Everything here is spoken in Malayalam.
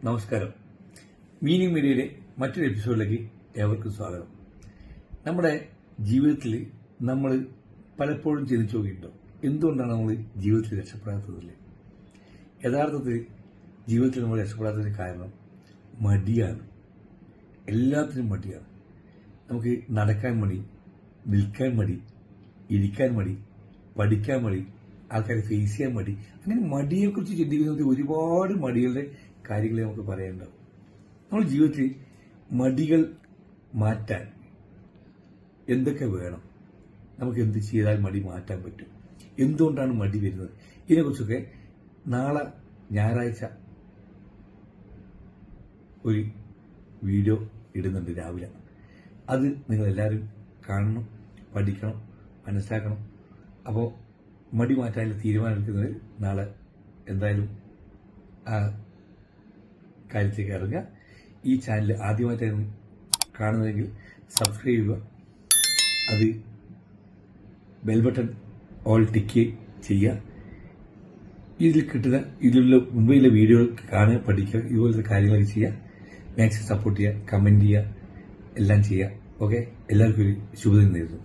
നമസ്കാരം. മീനിങ് മീഡിയയുടെ മറ്റൊരു എപ്പിസോഡിലേക്ക് ഏവർക്കും സ്വാഗതം. നമ്മുടെ ജീവിതത്തിൽ നമ്മൾ പലപ്പോഴും ചിന്തിച്ചു നോക്കിയിട്ടുണ്ടോ, എന്തുകൊണ്ടാണ് നമ്മൾ ജീവിതത്തിൽ രക്ഷപ്പെടാത്തതില്ലേ? യഥാർത്ഥത്തിൽ ജീവിതത്തിൽ നമ്മൾ രക്ഷപ്പെടാത്തതിന് കാരണം മടിയാണ്. എല്ലാത്തിനും മടിയാണ്. നമുക്ക് നടക്കാൻ മടി, നിൽക്കാൻ മടി, ഇരിക്കാൻ മടി, പഠിക്കാൻ മടി, ആൾക്കാരെ ഫേസ് ചെയ്യാൻ മടി. അങ്ങനെ മടിയെക്കുറിച്ച് ചിന്തിക്കുന്നത് ഒരുപാട് മടികളുടെ കാര്യങ്ങളെ നമുക്ക് പറയേണ്ടത്. നമ്മൾ ജീവിതത്തിൽ മടികൾ മാറ്റാൻ എന്തൊക്കെ വേണം, നമുക്ക് എന്ത് ചെയ്താൽ മടി മാറ്റാൻ പറ്റും, എന്തുകൊണ്ടാണ് മടി വരുന്നത്, ഇതിനെക്കുറിച്ചൊക്കെ നാളെ ഞായറാഴ്ച ഒരു വീഡിയോ ഇടുന്നുണ്ട് രാവിലെ. അത് നിങ്ങളെല്ലാവരും കാണണം, പഠിക്കണം, മനസ്സിലാക്കണം. അപ്പോൾ മടി മാറ്റാനുള്ള തീരുമാനമെടുക്കുന്നത് നാളെ എന്തായാലും ആ കാര്യത്തിലേക്ക് ഇറങ്ങുക. ഈ ചാനൽ ആദ്യമായിട്ടാണ് കാണുന്നതെങ്കിൽ സബ്സ്ക്രൈബ് ചെയ്യുക, അത് ബെൽ ബട്ടൺ ഓൾ ടിക്ക് ചെയ്യുക. ഇതിലുള്ള മുമ്പെയുള്ള വീഡിയോകൾ കാണുക, പഠിക്കുക, ഇതുപോലത്തെ കാര്യങ്ങളൊക്കെ ചെയ്യുക. മാക്സിമം സപ്പോർട്ട് ചെയ്യുക, കമന്റ് ചെയ്യുക, എല്ലാം ചെയ്യുക. ഓക്കെ, എല്ലാവർക്കും ഒരു ശുഭദിനം നേരുന്നു.